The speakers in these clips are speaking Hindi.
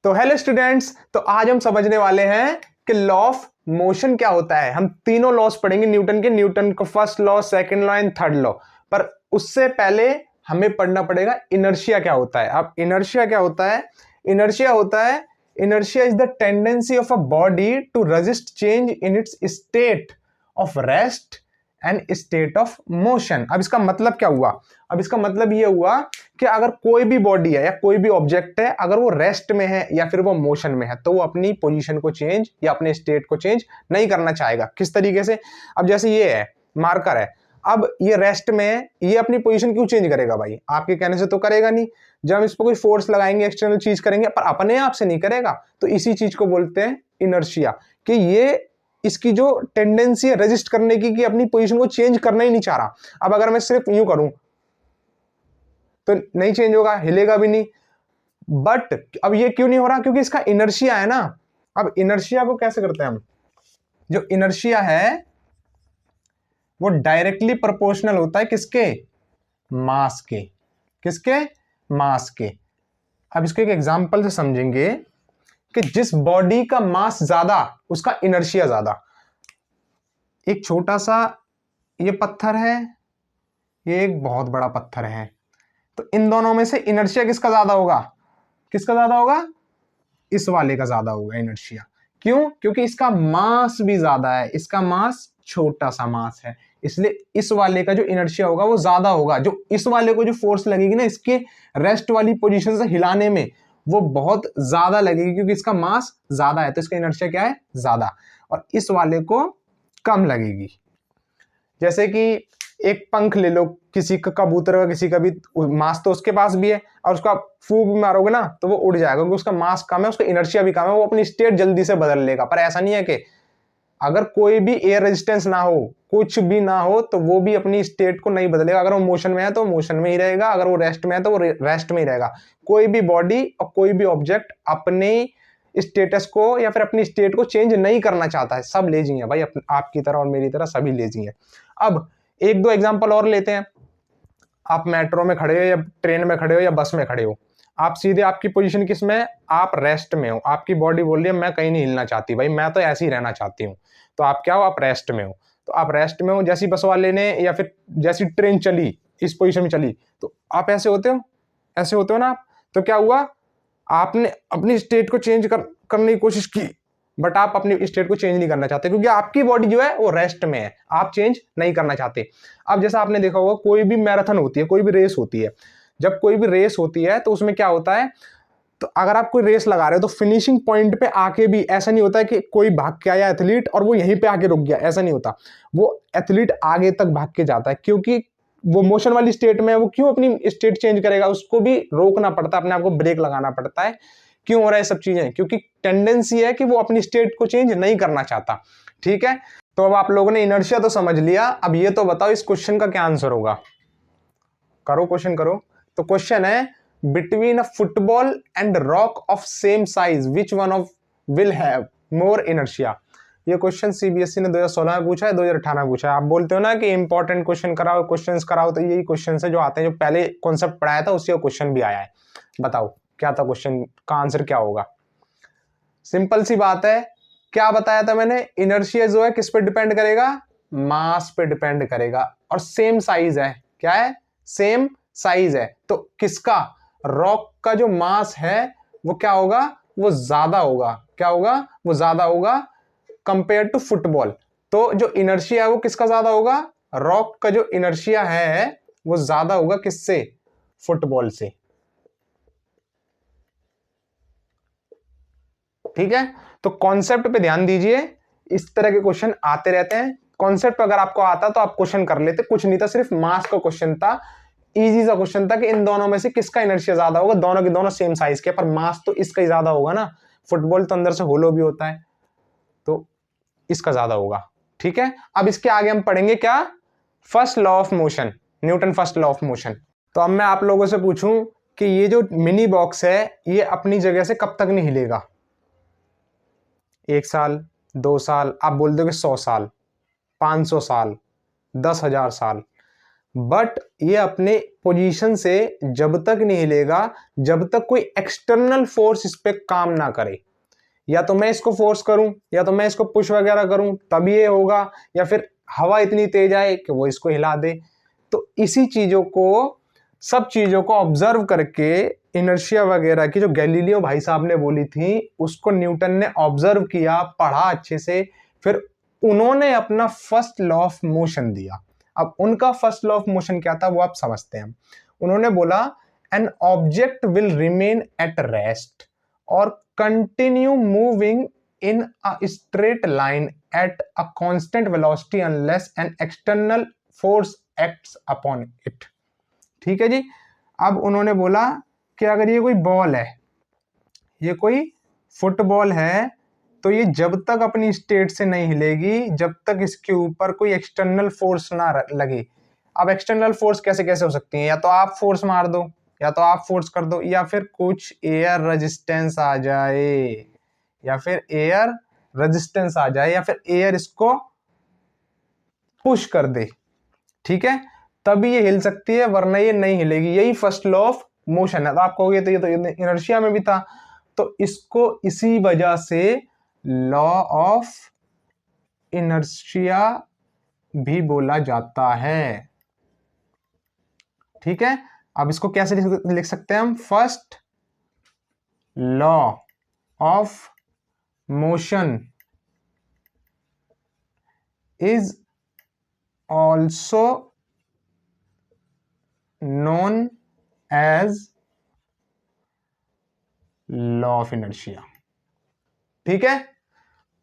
तो हेलो स्टूडेंट्स, तो आज हम समझने वाले हैं कि लॉ ऑफ मोशन क्या होता है। हम तीनों लॉस पढ़ेंगे न्यूटन के, न्यूटन का first law, second law and third law. पर उससे पहले हमें पढ़ना पड़ेगा इनर्शिया क्या होता है। अब इनर्शिया क्या होता है? Inertia is the tendency of a body to resist change in its state of rest and state of motion. अब इसका मतलब क्या हुआ? अब इसका मतलब ये हुआ कि अगर कोई भी बॉडी है या कोई भी ऑब्जेक्ट है, अगर वो रेस्ट में है या फिर वो मोशन में है, तो वो अपनी पोजीशन को चेंज या अपने स्टेट को चेंज नहीं करना चाहेगा। किस तरीके से? अब जैसे ये है, मार्कर है, अब ये रेस्ट में है, ये अपनी पोजीशन क्यों चेंज करेगा भाई? आपके कहने से तो करेगा नहीं। जब हम इस पर कोई फोर्स लगाएंगे, एक्सटर्नल चीज करेंगे, पर अपने आप से नहीं करेगा। तो इसी चीज को बोलते हैं इनर्शिया, कि ये इसकी जो टेंडेंसी है रेजिस्ट करने की, कि अपनी पोजीशन को चेंज करना ही नहीं चाह रहा। अब अगर मैं सिर्फ यूं करूं तो नहीं चेंज होगा, हिलेगा भी नहीं। बट अब ये क्यों नहीं हो रहा? क्योंकि इसका इनर्शिया है ना। अब इनर्शिया को कैसे करते हैं हम? जो इनर्शिया है वो डायरेक्टली प्रोपोर्शनल होता है किसके? मास के। किसके? मास के। अब इसको एक एग्जांपल से समझेंगे कि जिस बॉडी का मास ज्यादा उसका इनर्शिया ज्यादा। एक छोटा सा ये पत्थर है, ये एक बहुत बड़ा पत्थर है, तो इन दोनों में से इनर्शिया किसका ज्यादा होगा? किसका ज्यादा होगा? इस वाले का ज्यादा होगा इनर्शिया। क्यों? क्योंकि इसका मास भी ज्यादा है, इसका मास छोटा सा मास है, इसलिए इस वाले का जो इनर्शिया होगा वो ज्यादा होगा। जो इस वाले को जो फोर्स लगेगी ना इसके रेस्ट वाली पोजीशन से हिलाने में, वो बहुत ज्यादा लगेगी, क्योंकि इसका मास ज्यादा है, तो इसका इनर्शिया क्या है? ज्यादा। और इस वाले को कम लगेगी। जैसे कि एक पंख ले लो, किसी का कबूतर का, किसी का भी, मास तो उसके पास भी है, और उसका फूंक भी मारोगे ना तो वो उड़ जाएगा, क्योंकि उसका मास कम है, उसका इनर्शिया भी कम है, वो अपनी स्टेट जल्दी से बदल लेगा। पर ऐसा नहीं है कि अगर कोई भी एयर रेजिस्टेंस ना हो, कुछ भी ना हो, तो वो भी अपनी स्टेट को नहीं बदलेगा। अगर वो मोशन में है तो मोशन में ही रहेगा, अगर वो रेस्ट में है तो वो रेस्ट में ही रहेगा। कोई भी बॉडी और कोई भी ऑब्जेक्ट अपने स्टेटस को या फिर अपनी स्टेट को चेंज नहीं करना चाहता है। सब लेजी है भाई, आपकी तरह और मेरी तरह सभी लेजी है। अब एक दो एग्जांपल और लेते हैं। आप मेट्रो में खड़े हो या ट्रेन में खड़े हो या बस में खड़े हो, आप सीधे, आपकी पोजीशन किस में है? आप रेस्ट में हो। आपकी बॉडी बोल रही है मैं कहीं नहीं हिलना चाहती भाई, मैं तो ऐसे ही रहना चाहती हूँ। तो आप क्या हो? आप रेस्ट में हो। तो आप रेस्ट में हो, जैसी बस वाले ने या फिर जैसी ट्रेन चली, इस पोजीशन में चली, तो आप ऐसे होते हो, ऐसे होते हो ना आप। तो क्या हुआ? आपने अपनी स्टेट को चेंज करने की कोशिश की, बट आप अपनी स्टेट को चेंज नहीं करना चाहते, क्योंकि आपकी बॉडी जो है वो रेस्ट में है, आप चेंज नहीं करना चाहते। अब जैसा आपने देखा होगा, कोई भी मैराथन होती है, कोई भी रेस होती है, जब कोई भी रेस होती है तो उसमें क्या होता है? तो अगर आप कोई रेस लगा रहे हो तो फिनिशिंग पॉइंट पे आके भी ऐसा नहीं होता है कि कोई भाग के आया एथलीट और वो यहीं पे आके रुक गया, ऐसा नहीं होता। वो एथलीट आगे तक भाग के जाता है, क्योंकि वो मोशन वाली स्टेट में है। वो क्यों अपनी स्टेट चेंज करेगा? उसको भी रोकना पड़ता है, अपने आप को ब्रेक लगाना पड़ता है। क्यों हो रहा है सब चीजें? क्योंकि टेंडेंसी है कि वो अपनी स्टेट को चेंज नहीं करना चाहता। ठीक है, तो अब आप लोगों ने इनर्शिया तो समझ लिया। अब ये तो बताओ इस क्वेश्चन का क्या आंसर होगा? करो क्वेश्चन करो। तो क्वेश्चन है, between a football and rock of same size which one of will have more inertia. ये क्वेश्चन सीबीएसई ने 2016 में पूछा है, 2018 में पूछा है। आप बोलते हो ना कि इंपॉर्टेंट क्वेश्चन कराओ, क्वेश्चंस कराओ, तो यही क्वेश्चन है जो आते हैं, जो पहले कॉन्सेप्ट पढ़ाया था उसी का क्वेश्चन भी आया है। बताओ क्या था क्वेश्चन का आंसर, क्या होगा? सिंपल सी बात है, क्या बताया था मैंने? इनर्शिया जो है किस पे डिपेंड करेगा? मास पे डिपेंड करेगा, और सेम साइज है। क्या है? सेम साइज है। तो किसका? रॉक का जो मास है वो क्या होगा? वो ज्यादा होगा। क्या होगा? वो ज्यादा होगा कंपेयर टू फुटबॉल। तो जो इनर्शिया है वो किसका ज्यादा होगा? रॉक का जो इनर्शिया है वो ज्यादा होगा किससे? फुटबॉल से। ठीक है, तो कॉन्सेप्ट पे ध्यान दीजिए, इस तरह के क्वेश्चन आते रहते हैं। कॉन्सेप्ट अगर आपको आता तो आप क्वेश्चन कर लेते, कुछ नहीं था, सिर्फ मास का क्वेश्चन था। इजी सा क्वेश्चन था कि इन दोनों में से किसका इनर्शिया ज्यादा होगा। दोनों के दोनों सेम साइज के, पर मास तो इसका ही ज्यादा होगा ना। फुटबॉल तो अंदर से होलो भी होता है, तो इसका ज्यादा होगा। ठीक है, अब इसके आगे हम पढ़ेंगे क्या? First law of motion, Newton first law of motion. तो अब मैं आप लोगों से पूछूं कि ये जो मिनी बॉक्स है ये अपनी जगह से कब तक नहीं हिलेगा? 1 साल, 2 साल, आप बोल दोगे 100 साल, 500 साल, 10,000 साल। बट ये अपने पोजीशन से जब तक नहीं हिलेगा जब तक कोई एक्सटर्नल फोर्स इस पे काम ना करे। या तो मैं इसको फोर्स करूं या तो मैं इसको पुश वगैरह करूं तभी ये होगा, या फिर हवा इतनी तेज आए कि वो इसको हिला दे। तो इसी चीजों को, सब चीजों को ऑब्जर्व करके इनर्शिया वगैरह की जो गैलीलियो भाई साहब ने बोली थी उसको न्यूटन ने ऑब्जर्व किया, पढ़ा अच्छे से, फिर उन्होंने अपना फर्स्ट लॉ ऑफ मोशन दिया। अब उनका फर्स्ट लॉ ऑफ मोशन क्या था वो आप समझते हैं। उन्होंने बोला an object will remain at rest और continue moving in a straight line at a constant velocity unless an external force acts upon it। ठीक है जी। अब उन्होंने बोला कि अगर ये कोई बॉल है, ये कोई फुटबॉल है, तो ये जब तक अपनी स्टेट से नहीं हिलेगी जब तक इसके ऊपर कोई एक्सटर्नल फोर्स ना लगे। अब एक्सटर्नल फोर्स कैसे कैसे हो सकती है, या तो आप फोर्स मार दो, या तो आप फोर्स कर दो, या फिर कुछ एयर रेजिस्टेंस आ जाए, या फिर एयर रेजिस्टेंस आ जाए, या फिर एयर इसको पुश कर दे। ठीक है, तभी ये हिल सकती है, वरना ये नहीं हिलेगी। यही फर्स्ट लॉ ऑफ मोशन है। तो आप कहोगे तो ये तो इनर्शिया में भी था, तो इसको इसी वजह से लॉ ऑफ इनर्शिया भी बोला जाता है। ठीक है, अब इसको कैसे लिख सकते हैं हम? First law of motion is also known as law of inertia. ठीक है,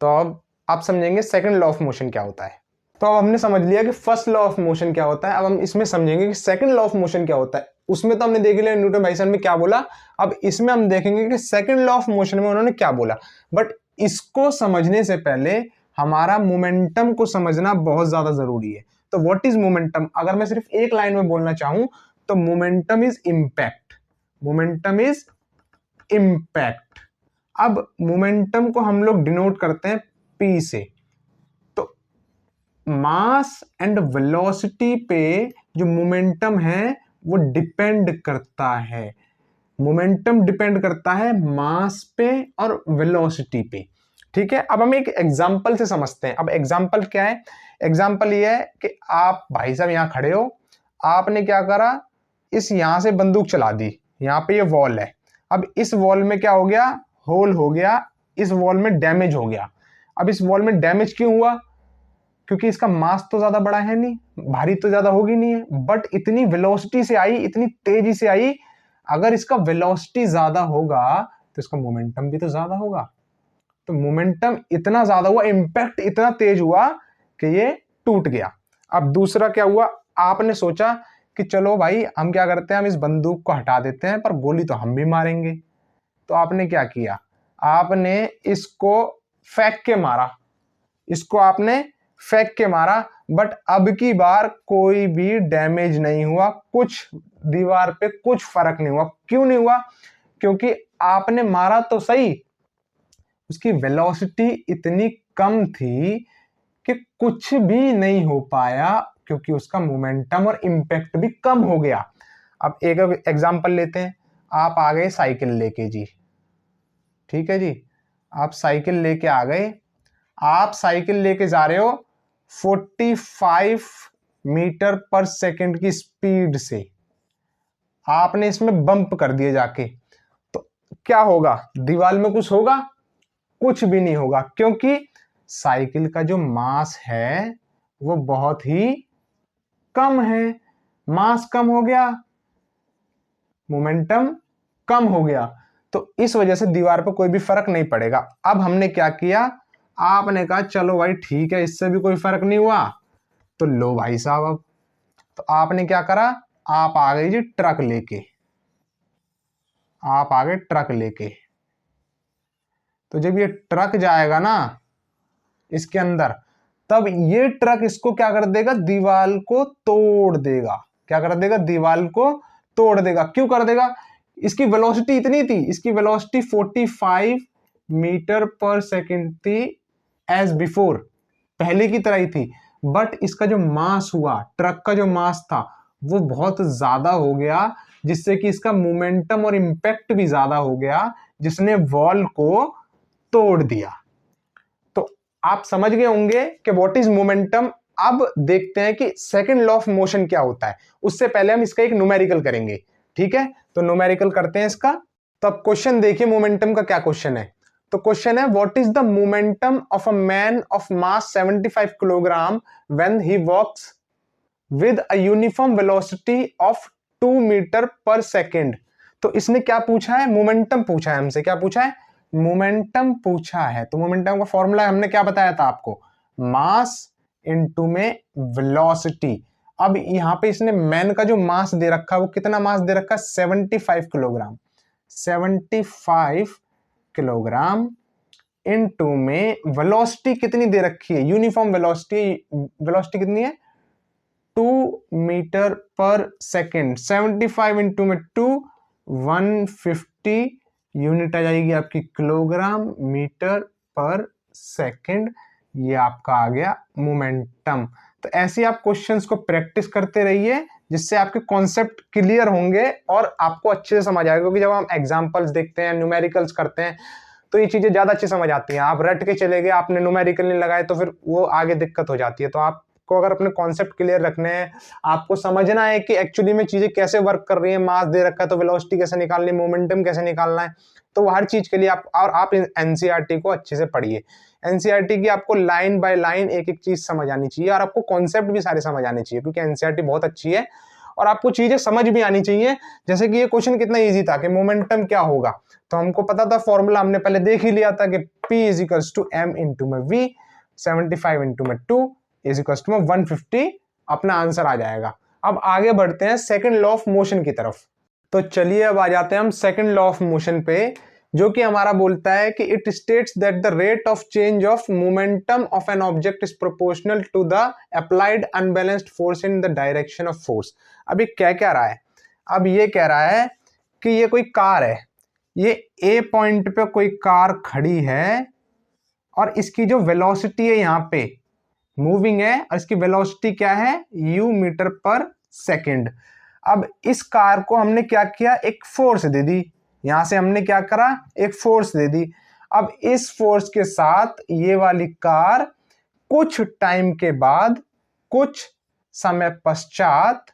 तो अब आप समझेंगे सेकंड लॉ ऑफ मोशन क्या होता है। तो अब हमने समझ लिया कि फर्स्ट लॉ ऑफ मोशन क्या होता है, अब हम इसमें समझेंगे कि सेकंड लॉ ऑफ मोशन क्या होता है। उसमें तो हमने देख लिया न्यूटन भाई साहब ने क्या बोला, अब इसमें हम देखेंगे कि सेकंड लॉ ऑफ मोशन में उन्होंने क्या बोला। बट इसको समझने से पहले हमारा मोमेंटम को समझना बहुत ज्यादा जरूरी है। तो व्हाट इज मोमेंटम? अगर मैं सिर्फ एक लाइन में बोलना चाहूं तो momentum is impact. Momentum is impact. अब मोमेंटम को हम लोग डिनोट करते हैं P से। तो मास एंड वेलोसिटी पे जो मोमेंटम है वो डिपेंड करता है। मोमेंटम डिपेंड करता है मास पे और वेलोसिटी पे। ठीक है, अब हम एक एग्जांपल से समझते हैं। अब एग्जांपल क्या है? एग्जांपल ये है कि आप भाई साहब यहां खड़े हो, आपने क्या करा, इस यहां से बंदूक चला दी, यहां पे ये वॉल है। अब इस वॉल में क्या हो गया? होल हो गया, इस वॉल में डैमेज हो गया। अब इस वॉल में डैमेज क्यों हुआ? क्योंकि इसका मास तो ज्यादा बड़ा है नहीं, भारी तो ज्यादा होगी नहीं है, बट इतनी वेलोसिटी से आई, इतनी तेजी से आई। अगर इसका वेलोसिटी ज्यादा होगा तो इसका मोमेंटम भी तो ज्यादा होगा। तो मोमेंटम इतना ज्यादा हुआ, इंपैक्ट इतना तेज हुआ कि ये टूट गया। अब दूसरा क्या हुआ? आपने सोचा कि चलो भाई हम क्या करते हैं, हम इस बंदूक को हटा देते हैं, पर गोली तो हम भी मारेंगे। तो आपने क्या किया? आपने इसको फेंक के मारा, इसको आपने फेंक के मारा, बट अब की बार कोई भी डैमेज नहीं हुआ, कुछ दीवार पे कुछ फर्क नहीं हुआ। क्यों नहीं हुआ? क्योंकि आपने मारा तो सही, उसकी वेलोसिटी इतनी कम थी कि कुछ भी नहीं हो पाया, क्योंकि उसका मोमेंटम और इंपैक्ट भी कम हो गया। अब एक एग्जांपल लेते हैं। आप आ गए साइकिल लेके जी, ठीक है जी, आप साइकिल लेके आ गए, आप साइकिल लेके जा रहे हो 45 मीटर पर सेकंड की स्पीड से, आपने इसमें बम्प कर दिए जाके, तो क्या होगा? दीवार में कुछ होगा? कुछ भी नहीं होगा, क्योंकि साइकिल का जो मास है वो बहुत ही कम है। मास कम हो गया, मोमेंटम कम हो गया, तो इस वजह से दीवार पर कोई भी फर्क नहीं पड़ेगा। अब हमने क्या किया? आपने कहा चलो भाई ठीक है, इससे भी कोई फर्क नहीं हुआ, तो लो भाई साहब। अब तो आपने क्या करा? आप आ गए जी ट्रक लेके, आप आ गए ट्रक लेके। तो जब ये ट्रक जाएगा ना इसके अंदर, तब ये ट्रक इसको क्या कर देगा? दीवार को तोड़ देगा। क्या कर देगा? दीवार को तोड़ देगा। क्यों कर देगा? इसकी वेलोसिटी इतनी थी, इसकी वेलोसिटी 45 मीटर पर सेकंड थी एज बिफोर, पहले की तरह ही थी, बट इसका जो मास हुआ, ट्रक का जो मास था वो बहुत ज्यादा हो गया, जिससे कि इसका मोमेंटम और इम्पैक्ट भी ज्यादा हो गया, जिसने वॉल को तोड़ दिया। तो आप समझ गए होंगे कि व्हाट इज मोमेंटम। अब देखते हैं कि सेकंड लॉ ऑफ मोशन क्या होता है। उससे पहले हम इसका एक न्यूमेरिकल करेंगे, ठीक है? तो न्यूमेरिकल करते हैं इसका। तो अब क्वेश्चन देखिए मोमेंटम का क्या क्वेश्चन है। तो क्वेश्चन है what is the momentum of a man of mass 75 kilogram when he walks with a uniform velocity of 2 meter per second. तो इसने क्या पूछा है? मोमेंटम पूछा है हमसे। क्या पूछा है? मोमेंटम पूछा है। तो मोमेंटम का फॉर्मूला हमने क्या बताया था आपको? मास इनटू में वेलोसिटी। अब यहां पे इसने मैन का जो मास दे रखा है वो कितना मास दे रखा है? 75 किलोग्राम। 75 किलोग्राम इनटू में वेलोसिटी कितनी दे रखी है? Uniform velocity. वेलोसिटी कितनी है? 2 मीटर पर सेकेंड। 75 इंटू में 2, 150 यूनिट आ जाएगी आपकी किलोग्राम मीटर पर सेकेंड। ये आपका आ गया मोमेंटम। तो ऐसे आप क्वेश्चंस को प्रैक्टिस करते रहिए, जिससे आपके कॉन्सेप्ट क्लियर होंगे और आपको अच्छे से समझ आएगा। क्योंकि जब हम एग्जांपल्स देखते हैं, न्यूमेरिकल्स करते हैं, तो ये चीजें ज्यादा अच्छी समझ आती हैं। आप रट के चले गए, आपने न्यूमेरिकल नहीं लगाए, तो फिर वो आगे दिक्कत हो जाती है। तो आपको अगर अपने कॉन्सेप्ट क्लियर रखने हैं, आपको समझना है कि एक्चुअली में चीजें कैसे वर्क कर रही है। मास दे रखा है तो वेलोसिटी कैसे निकालनी है, मोमेंटम कैसे निकालना है, तो हर चीज के लिए आप एनसीईआरटी को अच्छे से पढ़िए। एनसीईआरटी की आपको लाइन बाय लाइन एक एक चीज समझ आनी चाहिए, और आपको कॉन्सेप्ट भी सारे समझ आने चाहिए, क्योंकि एनसीईआरटी बहुत अच्छी है और आपको चीजें समझ भी आनी चाहिए। जैसे कि ये क्वेश्चन कितना इजी था कि मोमेंटम क्या होगा, तो हमको पता था फॉर्मूला, हमने पहले देख ही लिया था कि P is equals to M into में V, 75 इंटू में 2 इज इक्वल्स टू में 150, अपना आंसर आ जाएगा। अब आगे बढ़ते हैं सेकंड लॉ ऑफ मोशन की तरफ। तो चलिए अब आ जाते हैं हम सेकंड लॉ ऑफ मोशन पे, जो कि हमारा बोलता है कि it states that the rate of change of momentum of an object is proportional to the applied unbalanced force in the direction of force. अब ये क्या रहा है? अब ये कह रहा है कि ये कोई कार है, ये ए पॉइंट पे कोई कार खड़ी है, और इसकी जो वेलोसिटी है यहाँ पे मूविंग है, और इसकी वेलोसिटी क्या है? u metre per second. अब इस कार को हमने क्या किया? एक फोर्स दे दी। यहां से हमने क्या करा? एक फोर्स दे दी। अब इस फोर्स के साथ ये वाली कार कुछ टाइम के बाद, कुछ समय पश्चात,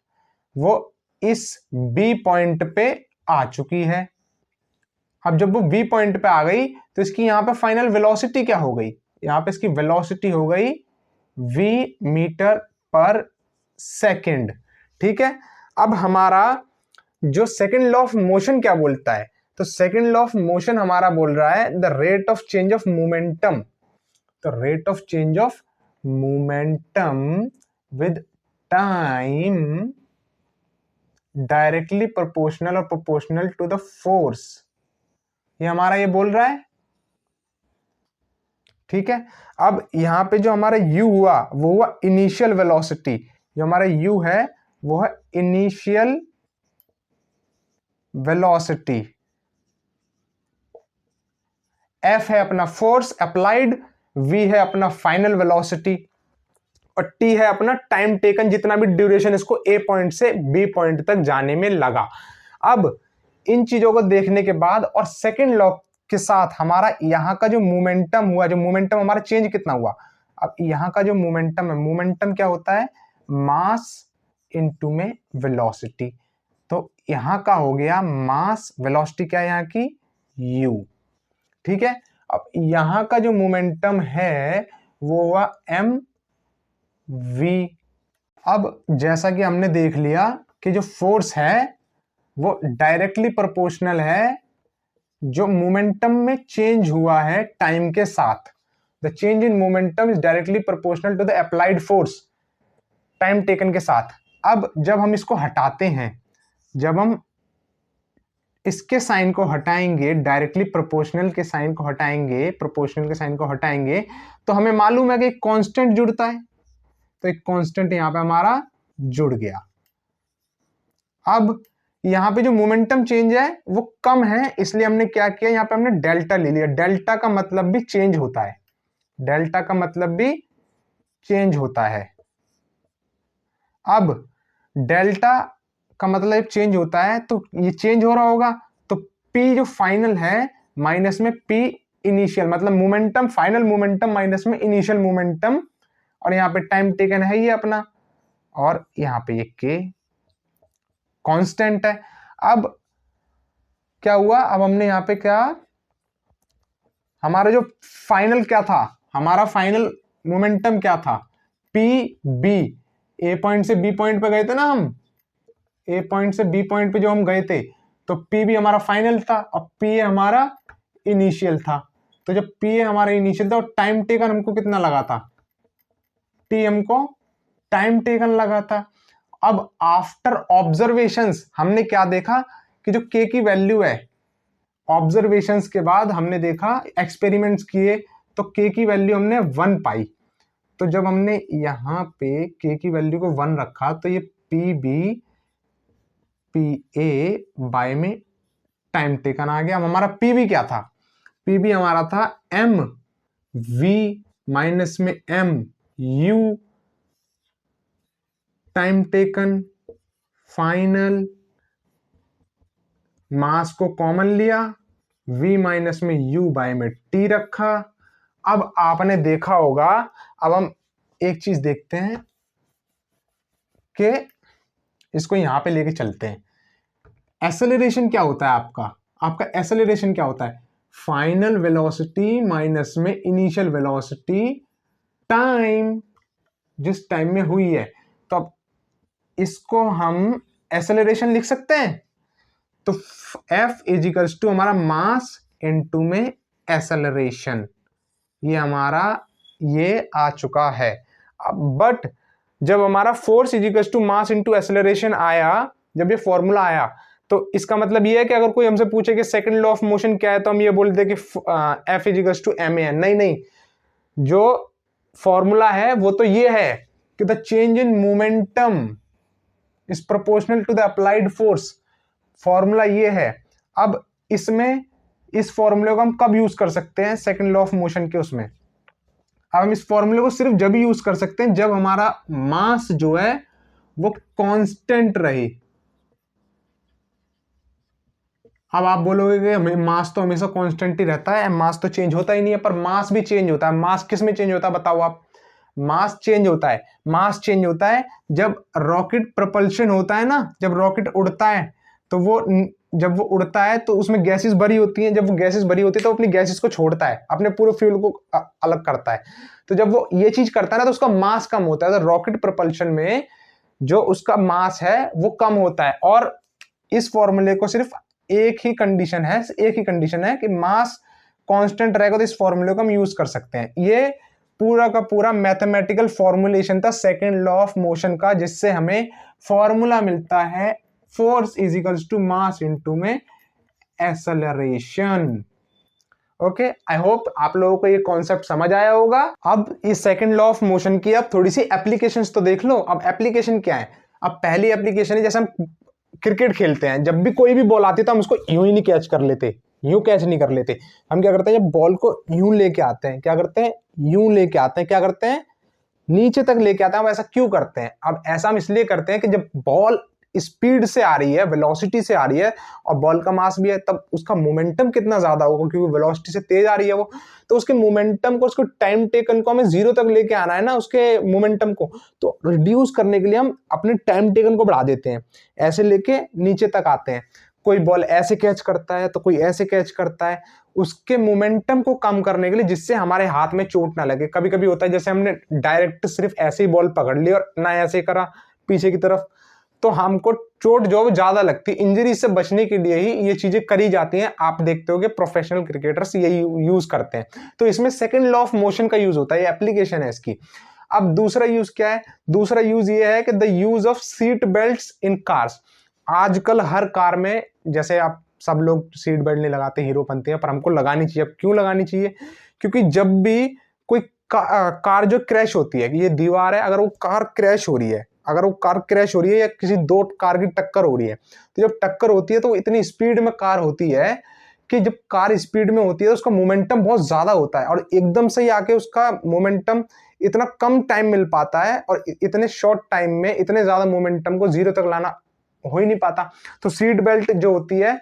वो इस बी पॉइंट पे आ चुकी है। अब जब वो बी पॉइंट पे आ गई, तो इसकी यहां पे फाइनल वेलोसिटी क्या हो गई? यहां पे इसकी वेलोसिटी हो गई v मीटर पर सेकेंड। ठीक है? अब हमारा जो सेकंड लॉ ऑफ मोशन क्या बोलता है? तो सेकंड लॉ ऑफ मोशन हमारा बोल रहा है the rate of change of momentum. तो rate of change of momentum with time directly proportional और प्रोपोर्शनल टू द फोर्स, ये हमारा ये बोल रहा है। ठीक है? अब यहां पे जो हमारा u हुआ वो हुआ इनिशियल वेलोसिटी। जो हमारा u है वो है इनिशियल वेलोसिटी। f है अपना फोर्स अप्लाइड, v है अपना फाइनल वेलोसिटी, और t है अपना टाइम टेकन, जितना भी ड्यूरेशन इसको a पॉइंट से b पॉइंट तक जाने में लगा। अब इन चीजों को देखने के बाद और सेकंड लॉ के साथ हमारा यहां का जो मोमेंटम हुआ, जो मोमेंटम हमारा चेंज कितना हुआ, अब यहां का जो मोमेंटम है, मोमेंटम क्या होता है? मास इनटू में वेलोसिटी। तो यहां का हो गया मास, वेलोसिटी क्या है यहाँ की? u। ठीक है? अब यहां का जो मोमेंटम है वो हुआ m v। अब जैसा कि हमने देख लिया कि जो फोर्स है वो डायरेक्टली प्रोपोर्शनल है जो मोमेंटम में चेंज हुआ है टाइम के साथ। The change in momentum is directly proportional to the applied force time taken के साथ। अब जब हम इसको हटाते हैं, जब हम इसके साइन को हटाएंगे, डायरेक्टली प्रोपोर्शनल के साइन को हटाएंगे, प्रोपोर्शनल के साइन को हटाएंगे, तो हमें मालूम है कि एक कांस्टेंट जुड़ता है। तो एक कांस्टेंट यहां पे हमारा जुड़ गया। अब यहां पे जो मोमेंटम चेंज है वो कम है, इसलिए हमने क्या किया? यहां पे हमने डेल्टा ले लिया। डेल्टा का मतलब भी चेंज होता है। डेल्टा का मतलब भी चेंज होता है। अब डेल्टा का मतलब चेंज होता है, तो ये चेंज हो रहा होगा, तो P जो फाइनल है माइनस में P इनिशियल, मतलब मोमेंटम, फाइनल मोमेंटम माइनस में इनिशियल मोमेंटम, और यहाँ पे टाइम टेकन है ये अपना, और यहाँ पे ये K कांस्टेंट है। अब क्या हुआ, अब हमने यहाँ पे क्या, हमारा जो फाइनल क्या था, हमारा फाइनल मोमेंटम क्या था, पी बी, ए पॉइंट से बी पॉइंट पे गए थे ना हम, ए पॉइंट से बी पॉइंट पे जो हम गए थे, तो पी भी हमारा फाइनल था और पी हमारा इनिशियल था। तो जब पी हमारा इनिशियल था और टाइम टेकन हमको कितना लगा था, टी हमको टाइम टेकन लगा था। अब आफ्टर ऑब्जर्वेशंस हमने क्या देखा कि जो के की वैल्यू है, ऑब्जर्वेशंस के बाद हमने देखा, एक्सपेरिमेंट्स किए, तो के की वैल्यू हमने 1 पाई। तो जब हमने यहां पे के की वैल्यू को 1 रखा, तो ये P B P A by में टाइम टेकन आ गया। हमारा पी बी क्या था, पी बी हमारा था एम वी माइनस में M U time taken, final mass को कॉमन लिया, v माइनस में u बाय में t रखा। अब आपने देखा होगा, अब हम एक चीज देखते हैं कि इसको यहां पे लेके चलते हैं। एक्सेलरेशन क्या होता है आपका, आपका एक्सेलरेशन क्या होता है, फाइनल वेलोसिटी माइनस में इनिशियल वेलोसिटी टाइम, जिस टाइम में हुई है। तो अब इसको हम एक्सेलरेशन लिख सकते हैं, तो F इजिकल्स टू हमारा मास इनटू में एक्सेलरेशन, ये हमारा ये आ चुका है। बट जब हमारा force equals to mass into acceleration आया, जब ये फॉर्मूला आया, तो इसका मतलब ये है कि अगर कोई हमसे पूछे कि सेकंड लॉ ऑफ मोशन क्या है, तो हम ये बोल दे कि F इजिकल्स टू ma। नहीं नहीं, जो फॉर्मूला है वो तो ये है कि the change in momentum is proportional to the applied force, formula ये है। अब इसमें इस फॉर्मूले को हम कब यूज कर सकते हैं, सेकंड लॉ ऑफ मोशन के उसमें। अब हम इस फॉर्मूले को सिर्फ जब यूज कर सकते हैं जब हमारा मास जो है वो कांस्टेंट रहे। अब आप बोलोगे कि मास तो हमेशा कांस्टेंट ही रहता है, मास तो चेंज होता ही नहीं है, पर मास भी चेंज होता है। मास किस में चेंज होता है बताओ आप, मास चेंज होता है, मास चेंज होता है जब रॉकेट प्रपल्शन होता है ना, जब रॉकेट उड़ता है, तो वो जब वो उड़ता है तो उसमें गैसेस भरी होती हैं, जब वो गैसेस भरी होती है तो अपनी गैसेस को छोड़ता है, अपने पूरे फ्यूल को अलग करता है। तो जब वो ये चीज करता है ना, तो उसका मास कम होता है। तो रॉकेट प्रपल्शन में जो उसका मास है वो कम होता है। और इस फॉर्मूले को सिर्फ एक ही कंडीशन है कि मास कांस्टेंट रहेगा, तो इस फॉर्मूले को हम यूज कर सकते हैं। ये पूरा का पूरा मैथमेटिकल फॉर्मुलेशन था सेकेंड लॉ ऑफ मोशन का, जिससे हमें फॉर्मूला मिलता है force is equals to mass into में एक्सेलरेशन। ओके, आई होप आप लोगों को ये कॉन्सेप्ट समझ आया होगा। अब इस सेकंड लॉ ऑफ मोशन की अब थोड़ी सी एप्लीकेशंस तो देख लो। अब एप्लीकेशन क्या है, अब पहली एप्लीकेशन है, जैसे हम क्रिकेट खेलते हैं, जब भी कोई भी बॉल आती है तो हम उसको यूं ही नहीं कैच कर लेते, यूं कैच नहीं कर लेते। हम क्या करते हैं, जब बॉल को यूं लेके आते हैं, क्या करते हैं, यूं लेके आते हैं, क्या करते हैं, नीचे तक लेके आते हैं। अब ऐसा क्यों करते हैं, अब ऐसा हम इसलिए करते हैं कि जब बॉल स्पीड से आ रही है, वेलोसिटी से आ रही है, और बॉल का मास भी है, तब उसका मोमेंटम कितना ज्यादा होगा, क्योंकि वेलोसिटी से तेज आ रही है वो, तो उसके मोमेंटम को, उसको टाइम टेकन को हमें 0 तक लेके आना है ना, उसके मोमेंटम को। तो रिड्यूस करने के लिए हम अपने टाइम टेकन को बढ़ा देते हैं, ऐसे लेके नीचे तक आते हैं। कोई बॉल ऐसे कैच करता है तो कोई ऐसे कैच करता है, उसके मोमेंटम को कम करने के लिए, जिससे हमारे हाथ में चोट ना लगे। कभी कभी होता है जैसे हमने डायरेक्ट सिर्फ ऐसे ही बॉल पकड़ ली और ना ऐसे करा पीछे की तरफ, तो हमको चोट जो ज्यादा लगती है। इंजरी से बचने के लिए ही ये चीजें करी जाती हैं। आप देखते हो कि प्रोफेशनल क्रिकेटर्स यही यूज करते हैं। तो इसमें सेकंड लॉ ऑफ मोशन का यूज होता है, ये एप्लीकेशन है इसकी। अब दूसरा यूज क्या है, दूसरा यूज ये है कि the use of seat belts in cars. आजकल हर कार में, जैसे आप सब लोग सीट बेल्ट नहीं लगाते, हीरोपंती है, पर हमको लगानी चाहिए। अब क्यों लगानी चाहिए, क्योंकि जब भी कोई कार जो क्रैश होती है, ये दीवार है, अगर वो कार क्रैश हो रही है, अगर वो कार क्रैश हो रही है या किसी दो कार की टक्कर हो रही है, तो जब टक्कर होती है तो वो इतनी स्पीड में कार होती है कि जब कार स्पीड में होती है तो उसका मोमेंटम बहुत ज्यादा होता है, और एकदम से ही आके उसका मोमेंटम इतना कम टाइम मिल पाता है और इतने शॉर्ट टाइम में इतने ज्यादा मोमेंटम को जीरो तक लाना हो ही नहीं पाता। तो सीट बेल्ट जो होती है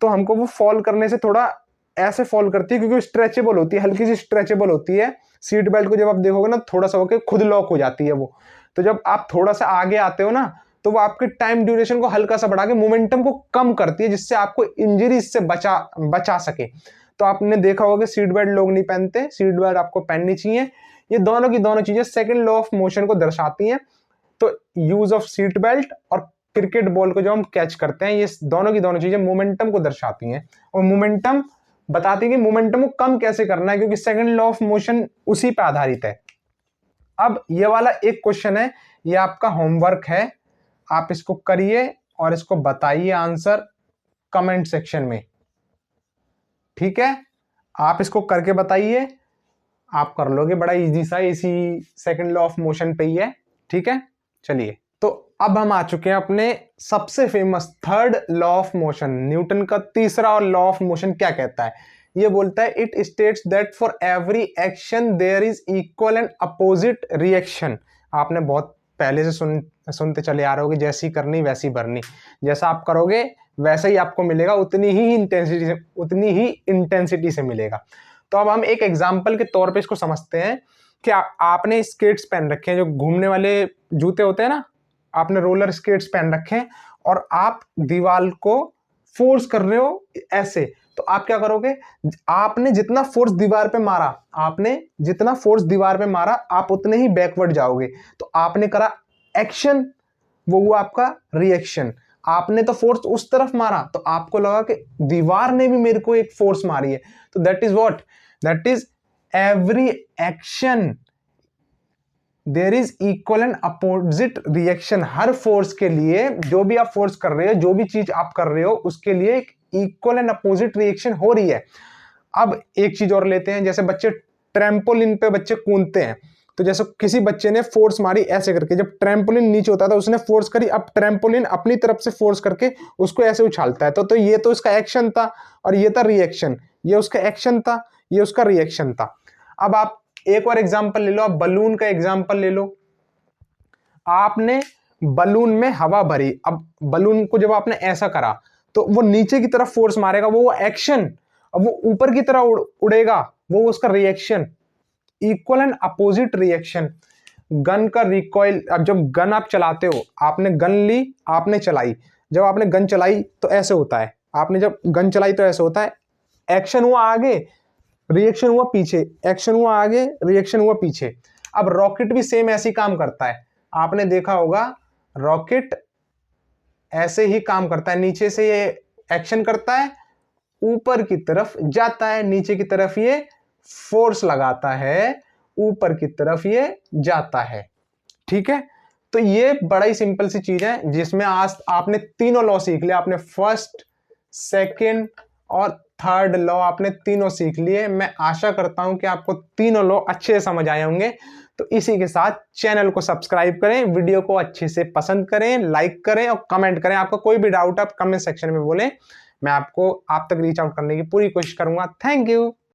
तो हमको वो फॉल करने से थोड़ा ऐसे फॉल करती है, क्योंकि स्ट्रेचेबल होती है, हल्की सी स्ट्रेचेबल होती है। सीट बेल्ट को जब आप देखोगे ना थोड़ा सा होके खुद लॉक हो जाती है वो। तो जब आप थोड़ा सा आगे आते हो ना तो वो आपके टाइम ड्यूरेशन को हल्का सा बढ़ा के मोमेंटम को कम करती है, जिससे आपको इंजरी से बचा सके। तो आपने देखा होगा कि सीट बेल्ट लोग नहीं पहनते, सीट बेल्ट आपको पहननी चाहिए। ये दोनों की दोनों चीजें सेकंड लॉ ऑफ मोशन को दर्शाती हैं। तो यूज ऑफ सीट बेल्ट और क्रिकेट बॉल को जो हम कैच करते हैं, ये दोनों की दोनों चीजें मोमेंटम को दर्शाती हैं और मोमेंटम बताती है कि मोमेंटम को कम कैसे करना है, क्योंकि सेकंड लॉ ऑफ मोशन उसी पे आधारित है। अब ये वाला एक क्वेश्चन है, ये आपका होमवर्क है, आप इसको करिए और इसको बताइए आंसर कमेंट सेक्शन में। ठीक है, आप इसको करके बताइए, आप कर लोगे, बड़ा इजी सा, इसी सेकंड लॉ ऑफ मोशन पे ही है। ठीक है, चलिए तो अब हम आ चुके हैं अपने सबसे famous third law of motion. Newton का तीसरा लॉ ऑफ मोशन क्या कहता है? ये बोलता है it states that for every action there is equal and opposite reaction. आपने बहुत पहले से सुनते चले आ रहे हो कि जैसी करनी वैसी भरनी, जैसा आप करोगे वैसा ही आपको मिलेगा, उतनी ही इंटेंसिटी से मिलेगा। तो अब हम एक एग्जाम्पल के तौर पे इसको समझते हैं कि आपने स्केट्स पहन रखे हैं, जो घूमने वाले जूते होते हैं ना, आपने रोलर स्केट्स पहन रखे हैं और आप दीवार को फोर्स कर रहे हो ऐसे। तो आप क्या करोगे, आपने जितना फोर्स दीवार पे मारा, आप उतने ही बैकवर्ड जाओगे। तो आपने करा एक्शन, वो हुआ आपका रिएक्शन। आपने तो फोर्स उस तरफ मारा तो आपको लगा कि दीवार ने भी मेरे को एक फोर्स मारी है। तो that is what, that is every action there is equal and opposite reaction. हर फोर्स के लिए, जो भी आप फोर्स कर रहे हो, जो भी चीज आप कर रहे हो, उसके लिए एक इक्वल एंड अपोजिट रिएक्शन हो रही है। अब एक चीज और लेते हैं, जैसे बच्चे ट्रैम्पोलिन पे बच्चे कूदते हैं, तो जैसे किसी बच्चे ने फोर्स मारी ऐसे करके, जब ट्रैम्पोलिन नीचे होता था उसने फोर्स करी, अब ट्रैम्पोलिन अपनी तरफ से फोर्स करके उसको ऐसे उछालता है। तो ये तो इसका एक्शन था और ये था रिएक्शन, ये उसका एक्शन था, ये उसका रिएक्शन था। अब आप एक और एग्जांपल ले लो, आप बलून का एग्जांपल ले लो। आपने बलून में हवा भरी, अब बलून को जब आपने ऐसा करा तो वो नीचे की तरफ फोर्स मारेगा, वो एक्शन। अब वो ऊपर की तरफ उड़ेगा, वो उसका reaction. Equal and opposite reaction. Gun का रिकॉइल, अब जब गन आप चलाते हो, आपने गन ली, आपने चलाई, जब आपने गन चलाई तो ऐसे होता है, आपने जब गन चलाई तो ऐसे होता है, एक्शन हुआ आगे, रिएक्शन हुआ पीछे, एक्शन हुआ आगे, रिएक्शन हुआ पीछे। अब रॉकेट भी सेम ऐसे ही काम करता है, आपने देखा होगा रॉकेट ऐसे ही काम करता है, नीचे से ये एक्शन करता है, ऊपर की तरफ जाता है, नीचे की तरफ ये फोर्स लगाता है, ऊपर की तरफ ये जाता है। ठीक है, तो ये बड़ा ही सिंपल सी चीज है जिसमें आज आपने तीनों लॉ सीख लिया। आपने फर्स्ट, सेकंड और थर्ड लॉ आपने तीनों सीख लिए। मैं आशा करता हूं कि आपको तीनों लॉ अच्छे से समझ आए होंगे। तो इसी के साथ चैनल को सब्सक्राइब करें, वीडियो को अच्छे से पसंद करें, लाइक करें और कमेंट करें। आपका कोई भी डाउट आप कमेंट सेक्शन में बोलें, मैं आपको आप तक रीच आउट करने की पूरी कोशिश करूंगा। Thank you.